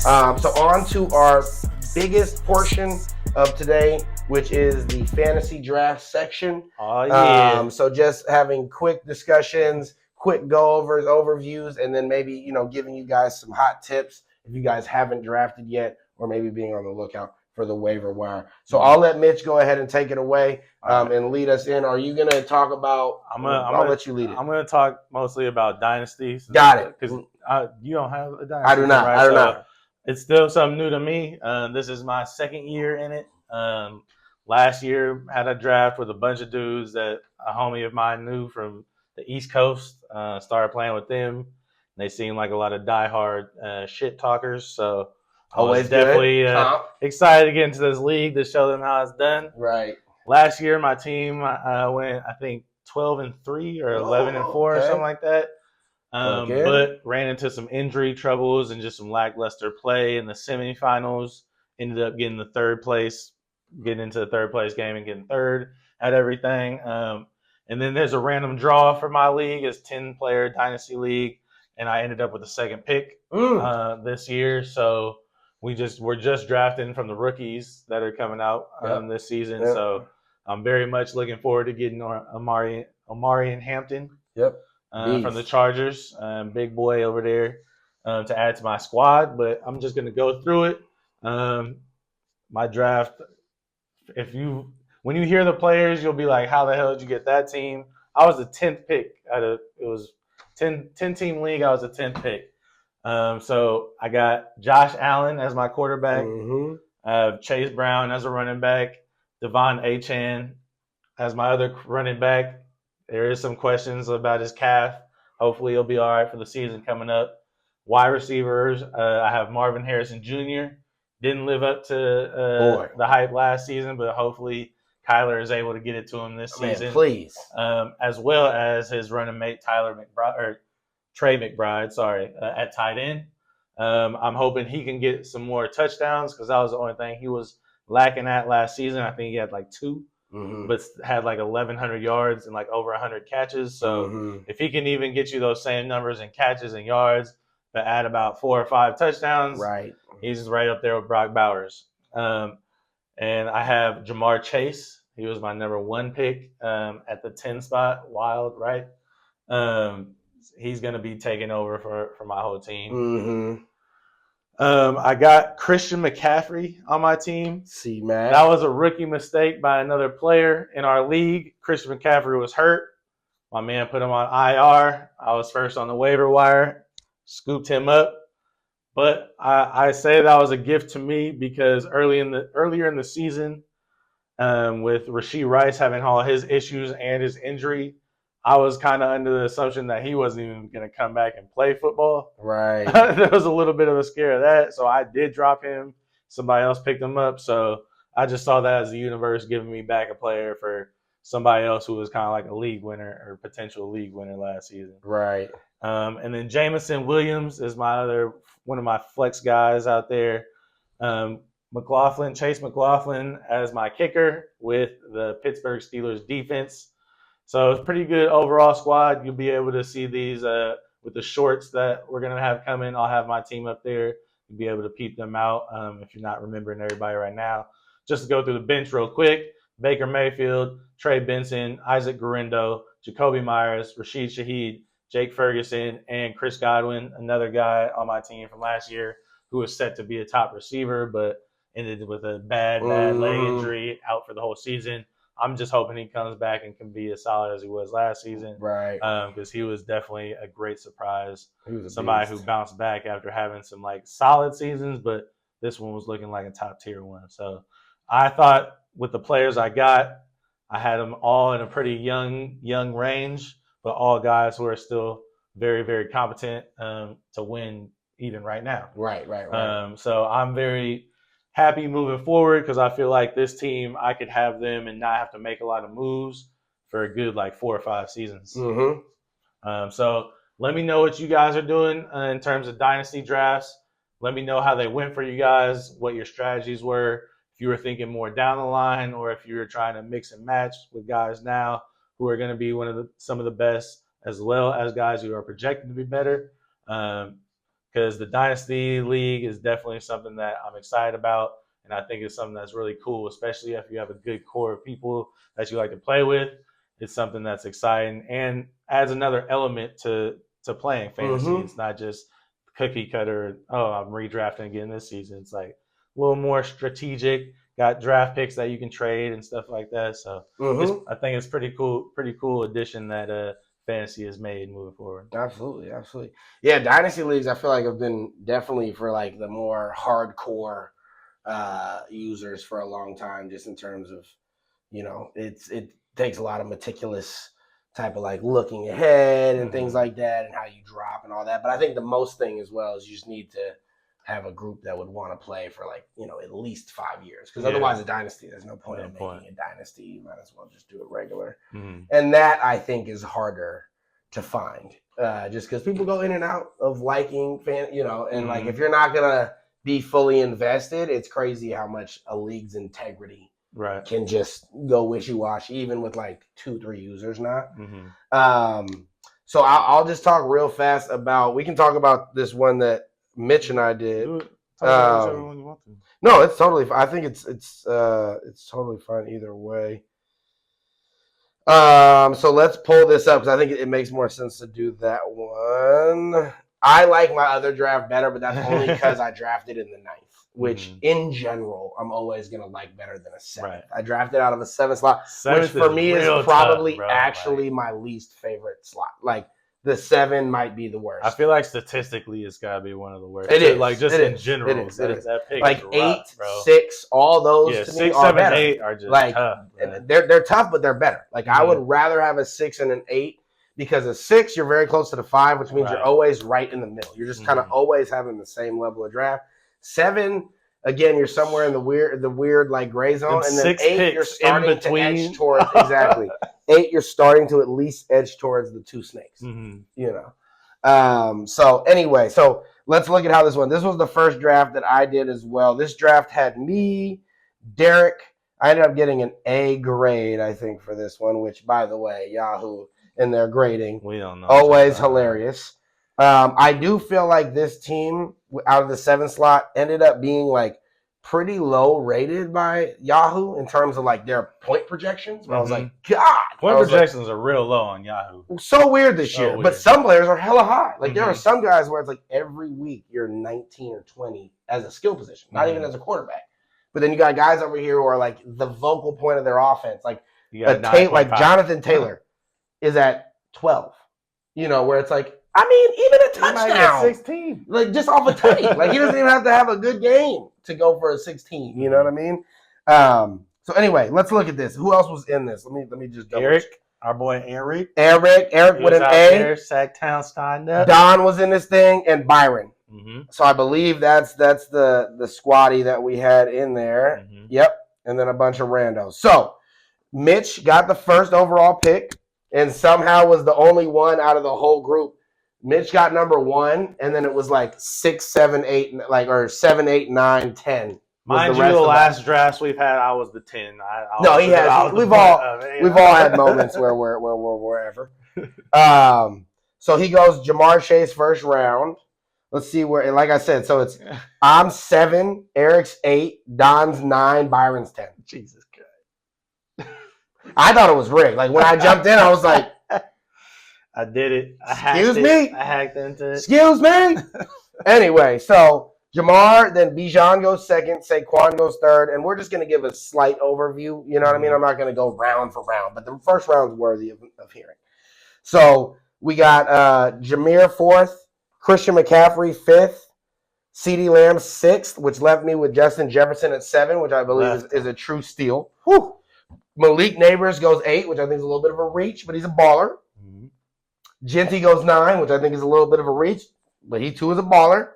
So on to our biggest portion of today, which is the fantasy draft section. Oh, yeah. So just having quick discussions, quick go-overs, overviews, and then maybe, giving you guys some hot tips if you guys haven't drafted yet, or maybe being on the lookout for the waiver wire. So I'll let Mitch go ahead and take it away and lead us in. Are you going to talk about – I'll let you lead it. I'm going to talk mostly about Dynasty. Got it. Because you don't have a Dynasty. I do not. Right? I do not. It's still something new to me. This is my second year in it. Last year, had a draft with a bunch of dudes that a homie of mine knew from the East Coast. Started playing with them. They seem like a lot of diehard shit talkers. So I was definitely excited to get into this league to show them how it's done. Right. Last year, my team went, I think, 12-3 or 11-4 or something like that. But ran into some injury troubles and just some lackluster play in the semifinals. Ended up getting into the third place game and getting third at everything. And then there's a random draw for my league. It's 10-player Dynasty League. And I ended up with the second pick this year. So we're just drafting from the rookies that are coming out this season. Yep. So I'm very much looking forward to getting Omari and Hampton. Yep. From the Chargers, big boy over there to add to my squad. But I'm just going to go through it. My draft, when you hear the players, you'll be like, how the hell did you get that team? I was the 10th pick. It was 10-team league. I was the 10th pick. So I got Josh Allen as my quarterback, Chase Brown as a running back, Devon Achane as my other running back. There is some questions about his calf. Hopefully he'll be all right for the season coming up. Wide receivers, I have Marvin Harrison Jr. Didn't live up to the hype last season, but hopefully Kyler is able to get it to him this season. Please. As well as his running mate Trey McBride, at tight end. I'm hoping he can get some more touchdowns because that was the only thing he was lacking at last season. I think he had like 2. But had like 1,100 yards and like over 100 catches. So if he can even get you those same numbers in catches and yards, but add about 4 or 5 touchdowns, right, he's right up there with Brock Bowers. And I have Jamar Chase. He was my number 1 pick at the 10 spot. Wild, right? He's going to be taking over for my whole team. I got Christian McCaffrey on my team. See, man. That was a rookie mistake by another player in our league. Christian McCaffrey was hurt. My man put him on IR. I was first on the waiver wire, scooped him up. But I say that was a gift to me because earlier in the season, with Rashee Rice having all his issues and his injury, I was kind of under the assumption that he wasn't even going to come back and play football. Right. There was a little bit of a scare of that. So I did drop him. Somebody else picked him up. So I just saw that as the universe giving me back a player for somebody else who was kind of like a league winner or potential league winner last season. Right. And then Jameson Williams is one of my flex guys out there. Chase McLaughlin as my kicker with the Pittsburgh Steelers defense. So it's a pretty good overall squad. You'll be able to see these with the shorts that we're going to have coming. I'll have my team up there. You'll be able to peep them out if you're not remembering everybody right now. Just to go through the bench real quick, Baker Mayfield, Trey Benson, Isaac Guerrero, Jacoby Myers, Rashid Shaheed, Jake Ferguson, and Chris Godwin, another guy on my team from last year who was set to be a top receiver but ended with a bad leg injury, out for the whole season. I'm just hoping he comes back and can be as solid as he was last season. Right. Because he was definitely a great surprise. Somebody who bounced back after having some like solid seasons, but this one was looking like a top tier one. So I thought with the players I got, I had them all in a pretty young range, but all guys who are still very, very competent to win even right now. Right. So I'm very happy moving forward because I feel like this team, I could have them and not have to make a lot of moves for a good like 4 or 5 seasons. So let me know what you guys are doing in terms of dynasty drafts. Let me know how they went for you guys, what your strategies were. If you were thinking more down the line or if you were trying to mix and match with guys now who are going to be some of the best, as well as guys who are projected to be better. because the Dynasty League is definitely something that I'm excited about. And I think it's something that's really cool, especially if you have a good core of people that you like to play with. It's something that's exciting and adds another element to playing fantasy. Mm-hmm. It's not just cookie cutter, oh, I'm redrafting again this season. It's like a little more strategic, got draft picks that you can trade and stuff like that. So I think it's pretty cool addition that fantasy has made moving forward. Absolutely. Yeah, Dynasty Leagues, I feel like have been definitely for like the more hardcore users for a long time, just in terms of, it takes a lot of meticulous type of like looking ahead and things like that and how you drop and all that. But I think the most thing as well is you just need to have a group that would want to play for like, at least 5 years. Because otherwise a dynasty, there's no point in making a dynasty. You might as well just do it regular. And that I think is harder to find. Just because people go in and out of liking and like if you're not gonna be fully invested, it's crazy how much a league's integrity can just go wishy-washy, even with like 2-3 users not. So I'll just talk real fast about, we can talk about this one that Mitch and I did. No, it's totally fine. I think it's totally fine either way. So let's pull this up because I think it makes more sense to do that one. I like my other draft better, but that's only because I drafted in the 9th, which in general I'm always gonna like better than a 7th. I drafted out of a 7th slot, which for me is probably actually my least favorite slot. Like the 7 might be the worst. I feel like statistically it's gotta be one of the worst. It is. Like just in general. It is. That pick like is 8, rough, 6, all those yeah, to 6, me 7, are better. 8 are just like, tough. And they're tough, but they're better. Like I would rather have a 6 and an 8 because a 6 you're very close to the 5, which means you're always right in the middle. You're just kind of always having the same level of draft. 7, again, you're somewhere in the weird like gray zone, and then 8 you're starting to edge towards 8 you're starting to at least edge towards the 2 snakes. So anyway, so let's look at how this went. This was the first draft that I did as well. This draft had me, Derek. I ended up getting an A grade, I think, for this one, which, by the way, Yahoo in their grading, we don't know. Always hilarious. I do feel like this team out of the 7 slot ended up being like pretty low rated by Yahoo in terms of like their point projections. But I was like, God, point projections are real low on Yahoo. So weird this year, but some players are hella high. Like there are some guys where it's like every week you're 19 or 20 as a skill position, not even as a quarterback. But then you got guys over here who are like the vocal point of their offense, like like Jonathan Taylor is at 12. Where it's like, I mean, even a touchdown, 16, like just off a tutty. Like he doesn't even have to have a good game to go for a 16. You know what I mean? So anyway, let's look at this. Who else was in this? Let me just double Eric, check. our boy Eric with an A. Sacktown signed up. Don was in this thing, and Byron. So I believe that's the squatty that we had in there. Yep, and then a bunch of randos. So Mitch got the first overall pick, and somehow was the only one out of the whole group. Mitch got number 1, and then it was like 6, 7, 8, or 7, 8, 9, 10. Mind you, the last drafts we've had, I was the 10. No, he has. We've all had moments where we're wherever. So he goes Jamar Chase first round. Let's see where. Like I said, so it's I'm 7, Eric's 8, Don's 9, Byron's 10. Jesus Christ! I thought it was rigged. Like when I jumped in, I was like, I did it. I hacked into it. Excuse me. Anyway, so Jamar, then Bijan goes second, Saquon goes third, and we're just going to give a slight overview. You know what I mean? I'm not going to go round for round, but the first round's worthy of hearing. So we got Jameer 4th, Christian McCaffrey 5th, CeeDee Lamb 6th, which left me with Justin Jefferson at 7, which I believe is a true steal. Whew. Malik Neighbors goes 8, which I think is a little bit of a reach, but he's a baller. Genty goes 9, which I think is a little bit of a reach, but he too is a baller.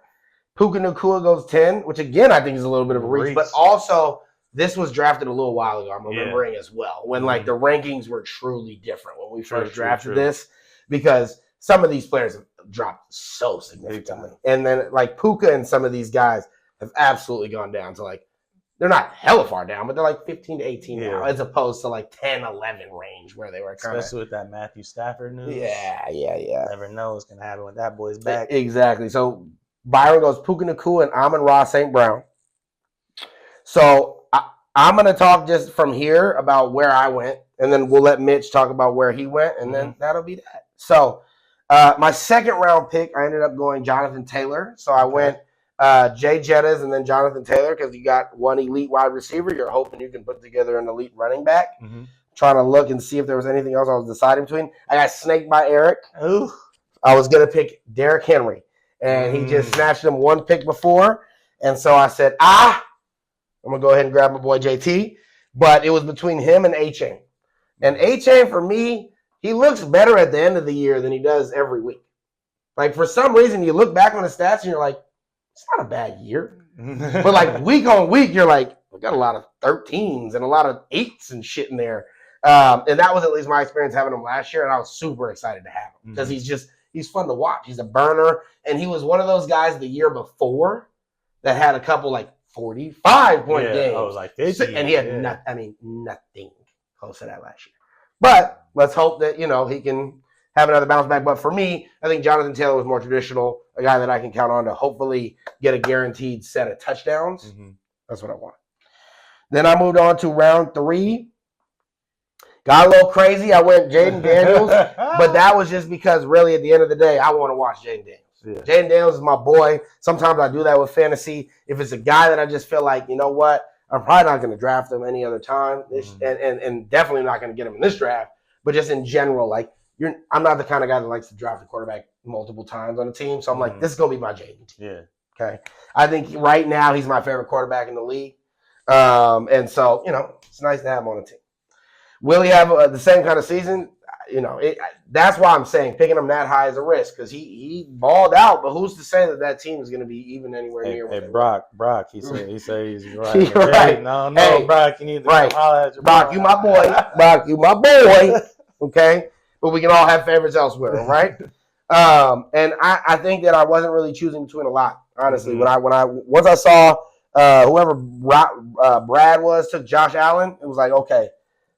Puka Nacua goes 10, which again I think is a little bit of a reach. But also this was drafted a little while ago, I'm remembering as well, when like the rankings were truly different when we first drafted this, because some of these players have dropped so significantly. And then like Puka and some of these guys have absolutely gone down to like, they're not hella far down, but they're like 15 to 18 now, as opposed to like 10, 11 range where they were kind of. Especially with that Matthew Stafford news. Yeah. Never know what's going to happen with that boy's back. Exactly. So Byron goes Puka Nakua and Amon-Ra St. Brown. So I'm going to talk just from here about where I went, and then we'll let Mitch talk about where he went, and then that'll be that. So my second round pick, I ended up going Jonathan Taylor. So I went Jay Jettas and then Jonathan Taylor because you got one elite wide receiver. You're hoping you can put together an elite running back. Trying to look and see if there was anything else I was deciding between. I got snaked by Eric. Ooh. I was going to pick Derrick Henry, and he just snatched him one pick before. And so I said, I'm going to go ahead and grab my boy JT. But it was between him and A-Chain. And A-Chain, for me, he looks better at the end of the year than he does every week. Like, for some reason, you look back on the stats and you're like, it's not a bad year. But, like, week on week, you're like, we got a lot of 13s and a lot of 8s and shit in there. And that was at least my experience having him last year, and I was super excited to have him because he's fun to watch. He's a burner, and he was one of those guys the year before that had a couple, like, 45-point games. I was like 50. And he had nothing close to that last year. But let's hope that, he can have another bounce back. But for me, I think Jonathan Taylor was more traditional, a guy that I can count on to hopefully get a guaranteed set of touchdowns. That's what I want. Then I moved on to round 3. Got a little crazy. I went Jaden Daniels, but that was just because really at the end of the day, I want to watch Jaden Daniels. Yeah. Jaden Daniels is my boy. Sometimes I do that with fantasy. If it's a guy that I just feel like, you know what, I'm probably not going to draft him any other time, and definitely not going to get him in this draft. But just in general, like I'm not the kind of guy that likes to draft a quarterback multiple times on a team. So I'm like, this is going to be my Jaden team. Yeah. Okay. I think right now he's my favorite quarterback in the league. And so, it's nice to have him on the team. Will he have the same kind of season? That's why I'm saying picking him that high is a risk because he balled out. But who's to say that team is going to be even anywhere near? Hey, Brock, he said he's right. You're right. No, hey, Brock, you need to holler at your Brock, you my boy. Brock, you my boy. Okay, but we can all have favorites elsewhere, right? And I think that I wasn't really choosing between a lot, honestly. Once I saw whoever Brad was took Josh Allen, it was like, okay.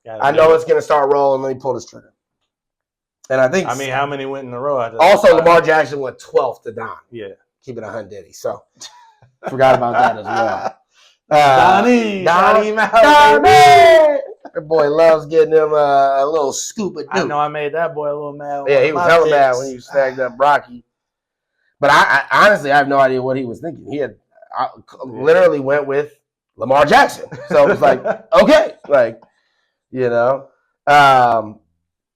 I know it's going to start rolling. Let me pull this trigger. And I think. How many went in a row? Also, Lamar Jackson went 12th to Don. Yeah. Keep it 100, Diddy. So, forgot about that as well. Donnie. That boy loves getting him a little scoop of I know I made that boy a little mad. Yeah, he was hella mad when you snagged up Brocky. But I honestly, I have no idea what he was thinking. I literally went with Lamar Jackson. So, it was like, okay. Like. Then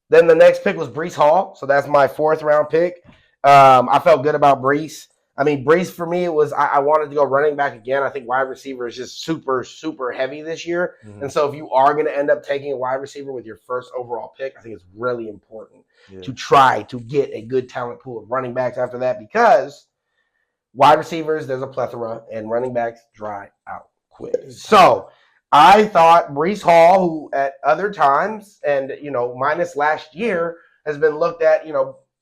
the next pick was Breece Hall. So that's my 4th round pick. I felt good about Breece. I mean, Breece for me, it was I wanted to go running back again. I think wide receiver is just super, super heavy this year. And so if you are going to end up taking a wide receiver with your first overall pick, I think it's really important to try to get a good talent pool of running backs after that because wide receivers, there's a plethora, and running backs dry out quick. So I thought Breece Hall, who at other times and, minus last year, has been looked at,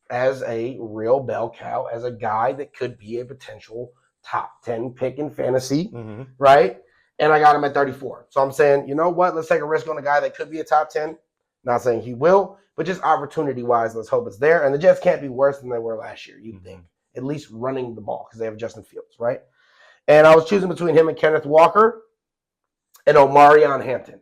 as a real bell cow, as a guy that could be a potential top 10 pick in fantasy, right? And I got him at 34. So I'm saying, you know what? Let's take a risk on a guy that could be a top 10. Not saying he will, but just opportunity-wise, let's hope it's there. And the Jets can't be worse than they were last year, you'd think. At least running the ball because they have Justin Fields, right? And I was choosing between him and Kenneth Walker and Omarion Hampton.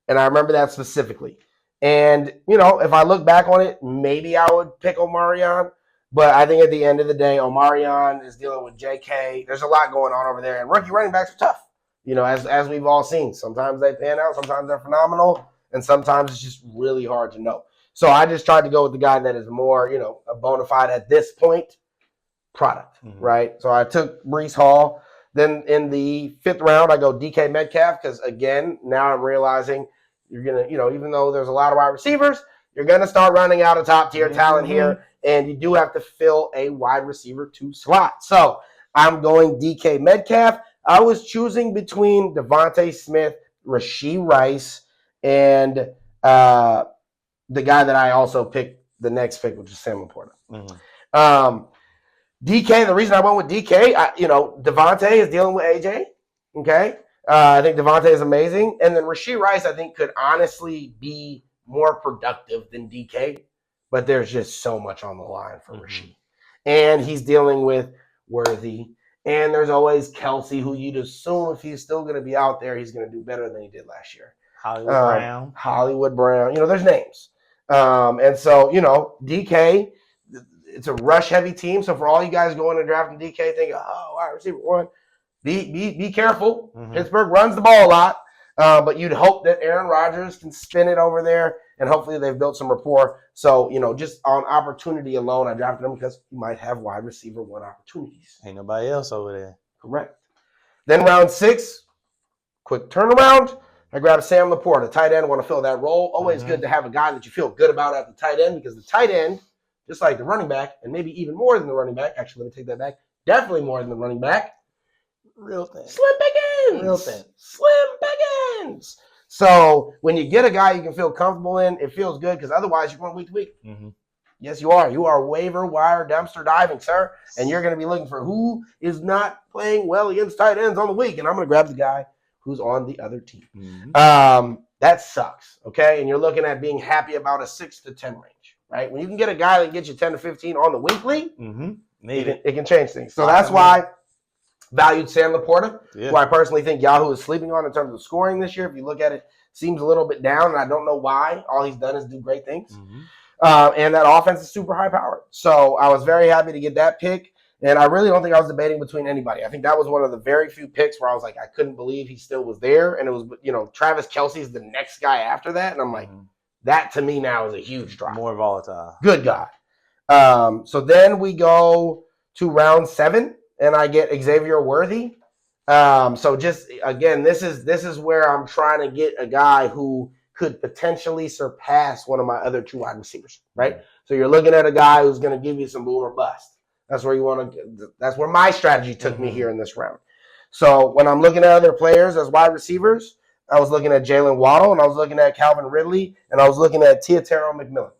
And I remember that specifically. And, if I look back on it, maybe I would pick Omarion. But I think at the end of the day, Omarion is dealing with JK. There's a lot going on over there. And rookie running backs are tough, as we've all seen. Sometimes they pan out. Sometimes they're phenomenal. And sometimes it's just really hard to know. So I just tried to go with the guy that is more, a bona fide at this point product, right? So I took Breece Hall. Then in the 5th round, I go DK Metcalf because, again, now I'm realizing you're going to, even though there's a lot of wide receivers, you're going to start running out of top-tier talent here, and you do have to fill a wide receiver 2 slot. So I'm going DK Metcalf. I was choosing between Devontae Smith, Rashee Rice, and the guy that I also picked the next pick, which is Sam Laporta. DK, the reason I went with DK, Devontae is dealing with AJ. Okay. I think Devontae is amazing. And then Rashee Rice, I think, could honestly be more productive than DK. But there's just so much on the line for Rashee. And he's dealing with Worthy. And there's always Kelsey, who you'd assume if he's still going to be out there, he's going to do better than he did last year. Hollywood Brown. There's names. And so, DK, it's a rush-heavy team. So for all you guys going to draft in DK thinking, oh, wide receiver one, be careful. Mm-hmm. Pittsburgh runs the ball a lot. But you'd hope that Aaron Rodgers can spin it over there, and hopefully they've built some rapport. So, just on opportunity alone, I drafted him because you might have wide receiver one opportunities. Ain't nobody else over there. Correct. Then round 6, quick turnaround. I grabbed Sam Laporta, tight end. Want to fill that role. Always good to have a guy that you feel good about at the tight end, because the tight end, just like the running back, and maybe even more than the running back. Actually, let me take that back. Definitely more than the running back. Real thin. Slim pickings. Real thin. Slim pickings. So when you get a guy you can feel comfortable in, it feels good, because otherwise you're going week to week. Mm-hmm. Yes, you are. You are waiver wire dumpster diving, sir. And you're going to be looking for who is not playing well against tight ends on the week. And I'm going to grab the guy who's on the other team. Mm-hmm. That sucks, okay? And you're looking at being happy about a 6 to 10 range, right? When you can get a guy that gets you 10 to 15 on the weekly, it can change things. So that's why valued Sam Laporta, who I personally think Yahoo is sleeping on in terms of scoring this year. If you look at it, seems a little bit down, and I don't know why. All he's done is do great things. Mm-hmm. And that offense is super high-powered. So I was very happy to get that pick, and I really don't think I was debating between anybody. I think that was one of the very few picks where I was like, I couldn't believe he still was there, and it was, Travis Kelce's the next guy after that, and I'm like, that to me now is a huge drop. More volatile. Good God. So then we go to round 7. And I get Xavier Worthy. So just again, this is where I'm trying to get a guy who could potentially surpass one of my other 2 wide receivers, right? So you're looking at a guy who's going to give you some boom or bust. That's where you want to. That's where my strategy took me here in this round. So when I'm looking at other players as wide receivers, I was looking at Jalen Waddle, and I was looking at Calvin Ridley, and I was looking at Teotaro McMillan.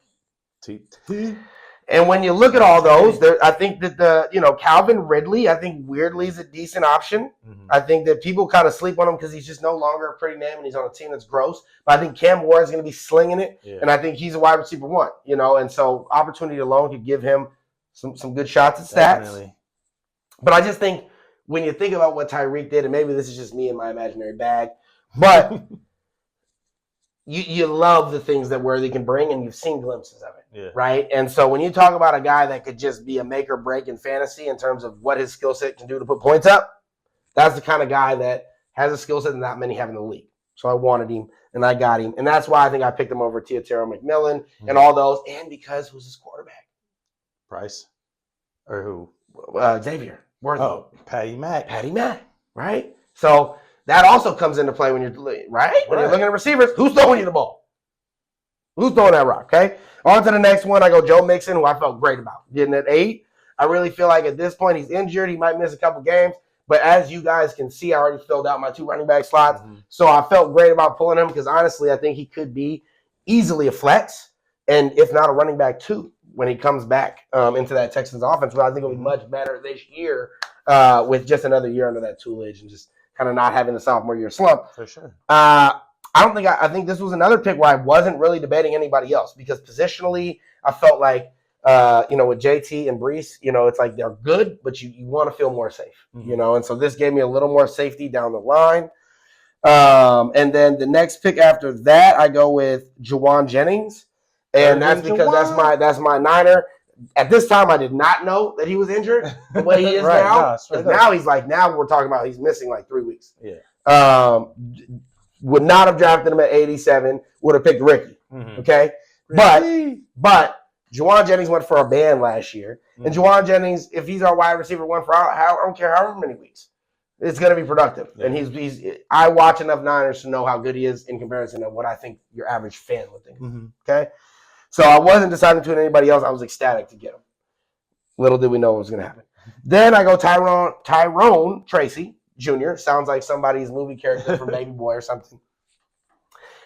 And when you look at all those, I think that Calvin Ridley, I think weirdly is a decent option. Mm-hmm. I think that people kind of sleep on him because he's just no longer a pretty name and he's on a team that's gross. But I think Cam Ward is going to be slinging it, and I think he's a wide receiver 1. And so opportunity alone could give him some good shots at stats. Definitely. But I just think when you think about what Tyreek did, and maybe this is just me in my imaginary bag, but you love the things that Worthy can bring, and you've seen glimpses of it, right? And so when you talk about a guy that could just be a make or break in fantasy in terms of what his skill set can do to put points up, that's the kind of guy that has a skill set that not many have in the league. So I wanted him, and I got him. And that's why I think I picked him over Teotaro McMillan and all those, and because who's his quarterback? Price? Or who? Xavier Worthy. Oh, Patty Mack, right? So that also comes into play when you're right. When you're looking at receivers, who's throwing you the ball? Who's throwing that rock? Okay. On to the next one. I go Joe Mixon, who I felt great about getting at 8. I really feel like at this point he's injured. He might miss a couple games, but as you guys can see, I already filled out my 2 running back slots. Mm-hmm. So I felt great about pulling him because honestly, I think he could be easily a flex, and if not a running back 2 when he comes back into that Texans offense. But I think it'll be much better this year with just another year under that tutelage and just kind of not having the sophomore year slump. For sure. I think this was another pick where I wasn't really debating anybody else because positionally I felt like, with JT and Brees, it's like they're good, but you want to feel more safe, and so this gave me a little more safety down the line. And then the next pick after that, I go with Juwan Jennings, and that's because that's my Niner. At this time, I did not know that he was injured the way he is now. Now we're talking about he's missing like 3 weeks. Yeah. Would not have drafted him at 87. Would have picked Ricky. Mm-hmm. Okay. But Juwan Jennings went for a ban last year. Mm-hmm. And Juwan Jennings, if he's our wide receiver 1 for I don't care however many weeks, it's going to be productive. Yeah. And I watch enough Niners to know how good he is in comparison to what I think your average fan would think. Mm-hmm. Okay. So I wasn't deciding between anybody else. I was ecstatic to get him. Little did we know what was going to happen. Then I go Tyrone Tracy Jr. Sounds like somebody's movie character from Baby Boy or something.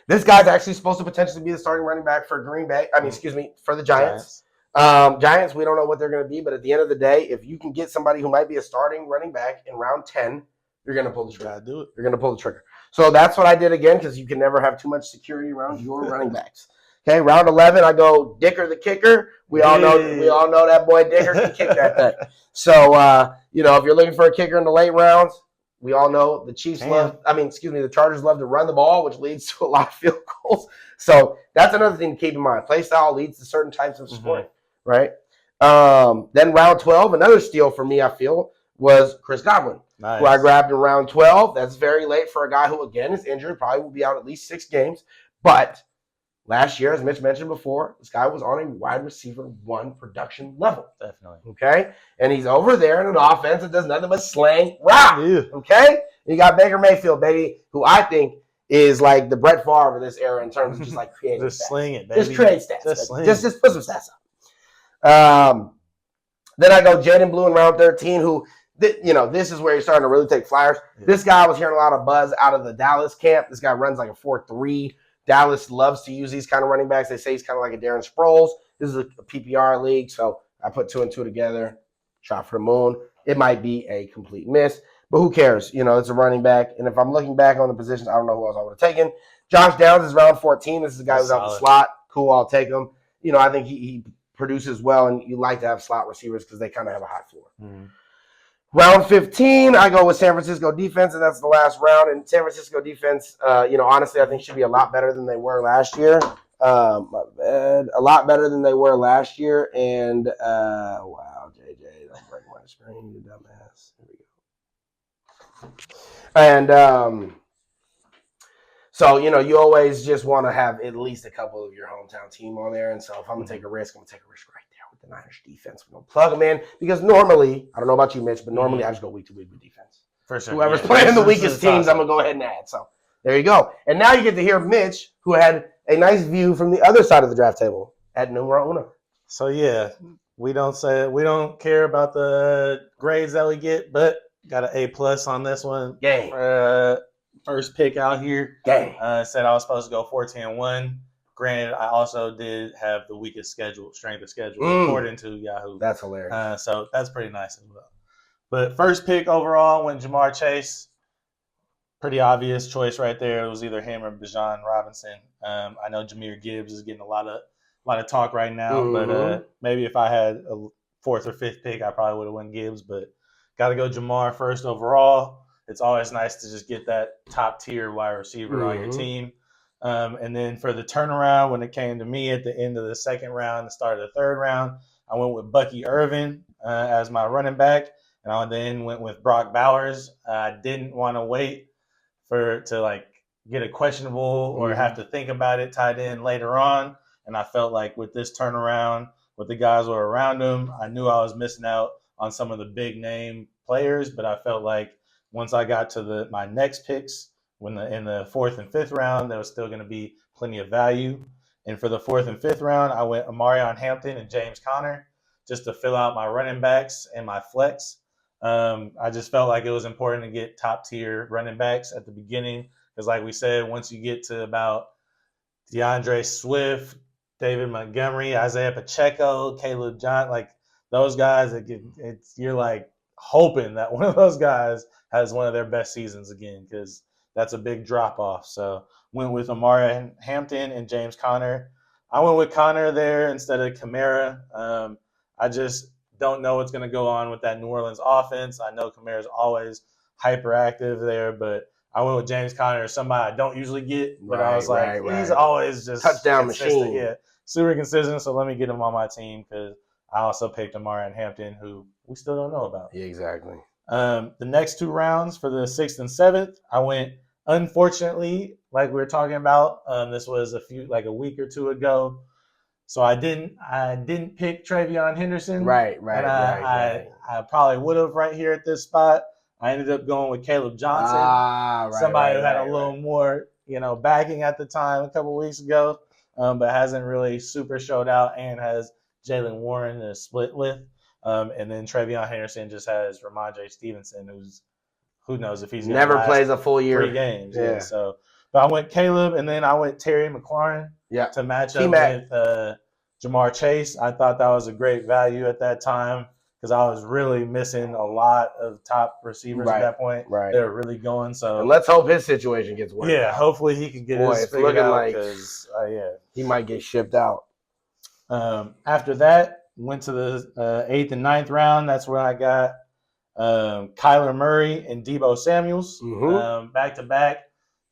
This guy's actually supposed to potentially be the starting running back for for the Giants. Giants, we don't know what they're going to be, but at the end of the day, if you can get somebody who might be a starting running back in round 10, you're going to pull the trigger. Gotta do it. You're going to pull the trigger. So that's what I did again because you can never have too much security around your running backs. Okay, round 11, I go Dicker the kicker. We all know that boy Dicker can kick that thing. So if you're looking for a kicker in the late rounds, we all know the the Chargers love to run the ball, which leads to a lot of field goals. So that's another thing to keep in mind. Play style leads to certain types of scoring, right? Then round 12, another steal for me, I feel, was Chris Godwin, who I grabbed in round 12. That's very late for a guy who, again, is injured, probably will be out at least 6 games. But last year, as Mitch mentioned before, this guy was on a wide receiver 1 production level. Definitely. Okay? And he's over there in an offense that does nothing but slang rock. Yeah. Okay? And you got Baker Mayfield, baby, who I think is like the Brett Favre of this era in terms of just like creating just stats. Sling it, baby. Just create stats. Just put some stats up. Then I go Jaden Blue in round 13, who, this is where you're starting to really take flyers. Yeah. This guy, I was hearing a lot of buzz out of the Dallas camp. This guy runs like a 4.3. Dallas loves to use these kind of running backs. They say he's kind of like a Darren Sproles. This is a PPR league, so I put 2 and 2 together, shot for the moon. It might be a complete miss, but who cares? It's a running back. And if I'm looking back on the positions, I don't know who else I would have taken. Josh Downs is round 14. This is a guy who's out the slot. Cool, I'll take him. I think he produces well, and you like to have slot receivers because they kind of have a high floor. Mm-hmm. Round 15, I go with San Francisco defense, and that's the last round. And San Francisco defense, honestly, I think should be a lot better than they were last year. A lot better than they were last year. And, wow, JJ, don't break my screen, you dumbass. Here we go. And so, you always just want to have at least a couple of your hometown team on there. And so if I'm going to take a risk, I'm going to take a risk right there with the Niners defense. We're going to plug them in because normally, I don't know about you, Mitch, but normally I just go week to week with defense. For sure. Whoever's playing the weakest teams, I'm going to go ahead and add. So there you go. And now you get to hear Mitch, who had a nice view from the other side of the draft table at numero uno. So, yeah, we don't care about the grades that we get, but got an A+ on this one. Gang. First pick out here. Gang. Said I was supposed to go 14-1. Granted, I also did have the weakest strength of schedule according to Yahoo. That's hilarious. So that's pretty nice as well. But first pick overall went Jamar Chase. Pretty obvious choice right there. It was either him or Bijan Robinson. I know Jahmyr Gibbs is getting a lot of talk right now, but maybe if I had a 4th or 5th pick, I probably would have won Gibbs. But got to go Jamar first overall. It's always nice to just get that top-tier wide receiver on your team. And then for the turnaround, when it came to me at the end of the 2nd round, the start of the 3rd round, I went with Bucky Irvin as my running back, and I then went with Brock Bowers. I didn't want to wait to get a questionable or have to think about it tied in later on, and I felt like with this turnaround, with the guys who were around him, I knew I was missing out on some of the big-name players, but I felt like once I got to my next picks, in the 4th and 5th round, there was still going to be plenty of value. And for the 4th and 5th round, I went Amarion Hampton and James Conner just to fill out my running backs and my flex. I just felt like it was important to get top-tier running backs at the beginning because, like we said, once you get to about DeAndre Swift, David Montgomery, Isaiah Pacheco, Caleb John, those guys, you're hoping that one of those guys has one of their best seasons again because that's a big drop-off. So went with Amari Hampton and James Conner. I went with Conner there instead of Kamara. I just don't know what's going to go on with that New Orleans offense. I know Kamara's always hyperactive there, but I went with James Conner, somebody I don't usually get, but I was he's always just touchdown consistent. Machine. Yeah, super consistent, so let me get him on my team because I also picked Amari Hampton, who we still don't know about. Yeah, exactly. The next 2 rounds for the 6th and 7th, I went, unfortunately, like we were talking about, this was a week or 2 ago. So I didn't pick Travion Henderson. Right. I probably would have right here at this spot. I ended up going with Caleb Johnson, somebody who had a little more, backing at the time a couple weeks ago, but hasn't really super showed out and has Jalen Warren to split with. And then Travion Henderson just has Ramondre Stevenson, who knows if he's never plays a full year. 3 games. Yeah. So, but I went Caleb, and then I went Terry McLaurin to match up with Jamar Chase. I thought that was a great value at that time because I was really missing a lot of top receivers at that point. Right. They were really going. So and let's hope his situation gets worked out. hopefully he can get Boy, his it's figured looking out like because he might get shipped out. After that, went to the 8th and 9th round. That's where I got Kyler Murray and Deebo Samuels back to back.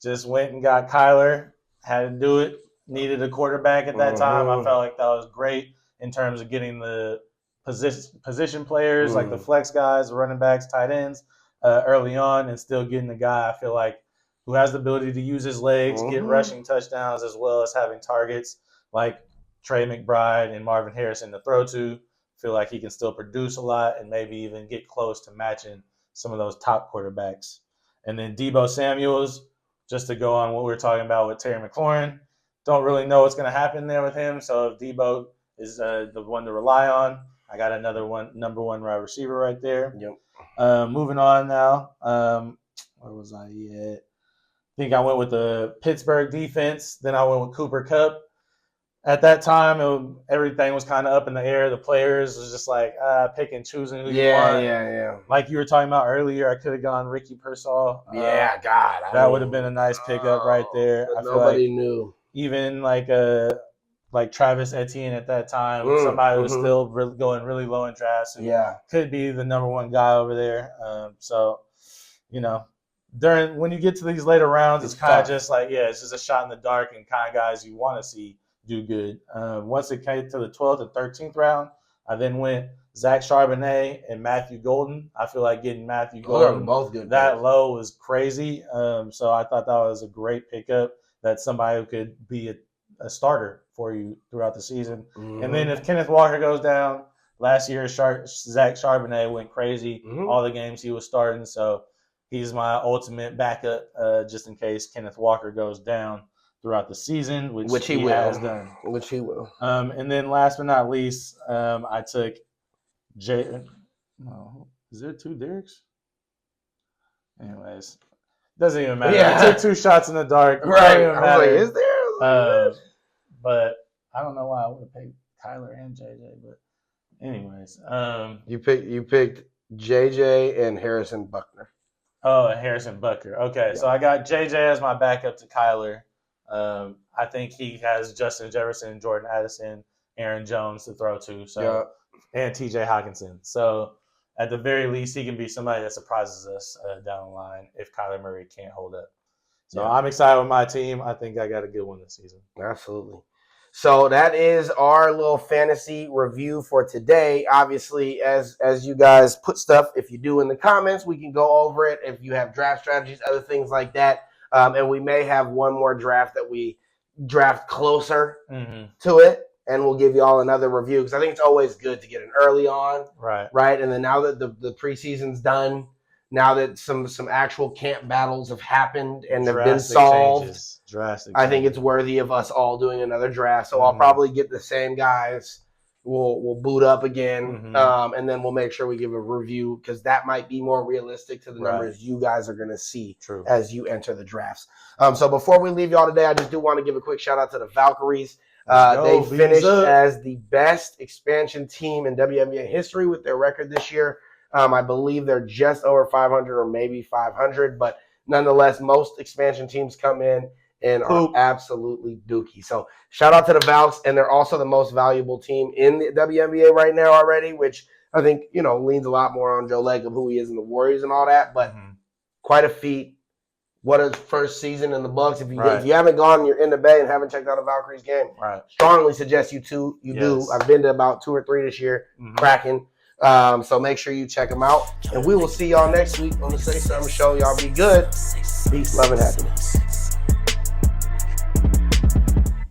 Just went and got Kyler. Had to do it. Needed a quarterback at that time. I felt like that was great in terms of getting the position players, like the flex guys, the running backs, tight ends, early on, and still getting the guy I feel like who has the ability to use his legs, get rushing touchdowns, as well as having targets like Trey McBride and Marvin Harrison to throw to. Feel like he can still produce a lot and maybe even get close to matching some of those top quarterbacks. And then Deebo Samuels, just to go on what we were talking about with Terry McLaurin, don't really know what's going to happen there with him. So if Deebo is the one to rely on, I got another number one wide receiver right there. Yep. Moving on now. Where was I at? I think I went with the Pittsburgh defense. Then I went with Cooper Kupp. At that time, everything was kind of up in the air. The players was just like pick and choosing who you want. Yeah. Like you were talking about earlier, I could have gone Ricky Pearsall. That would have been a nice pickup right there. I feel nobody like knew. Even like Travis Etienne at that time, somebody who was still going really low in drafts. Could be the number one guy over there. So, when you get to these later rounds, it's kind of just like, it's just a shot in the dark and kind of guys you want to see do good. Once it came to the 12th and 13th round, I then went Zach Charbonnet and Matthew Golden. I feel like getting Matthew Golden both good that picks. low was crazy. So I thought that was a great pickup. That's somebody who could be a starter for you throughout the season. And then if Kenneth Walker goes down, last year Zach Charbonnet went crazy. All the games he was starting. So he's my ultimate backup just in case Kenneth Walker goes down throughout the season, which he has done. Which he will. And then last but not least, I took is there two Derricks? Anyways, doesn't even matter. I took two shots in the dark. Right. I was like, is there? But I don't know why I would have picked Kyler and JJ. But anyways, you picked JJ and Harrison Buckner. Oh, and Harrison Butker. Okay, so I got JJ as my backup to Kyler. I think he has Justin Jefferson, Jordan Addison, Aaron Jones to throw to, and TJ Hawkinson. So at the very least, he can be somebody that surprises us down the line if Kyler Murray can't hold up. So I'm excited with my team. I think I got a good one this season. Absolutely. So that is our little fantasy review for today. Obviously, as you guys put stuff, if you do in the comments, we can go over it. If you have draft strategies, other things like that. And we may have one more draft that we draft closer to it, and we'll give you all another review because I think it's always good to get an early on. Right. And then now that the preseason's done, now that some actual camp battles have happened and have been solved, I think it's worthy of us all doing another draft. So I'll probably get the same guys. We'll boot up again, and then we'll make sure we give a review because that might be more realistic to the numbers you guys are going to see as you enter the drafts. So before we leave y'all today, I just do want to give a quick shout out to the Valkyries. They finished as the best expansion team in WNBA history with their record this year. I believe they're just over 500 or maybe 500, but nonetheless, most expansion teams come in and are absolutely dookie. So shout out to the Valks, and they're also the most valuable team in the WNBA right now already, which I think, leans a lot more on Joe Lake of who he is in the Warriors and all that, but quite a feat. What a first season in the Bucks. If you haven't gone, you're in the Bay and haven't checked out a Valkyries game, strongly suggest you do. I've been to about 2 or 3 this year, cracking. So make sure you check them out. And we will see y'all next week on the Say Something Show. Y'all be good. Peace, love, and happiness.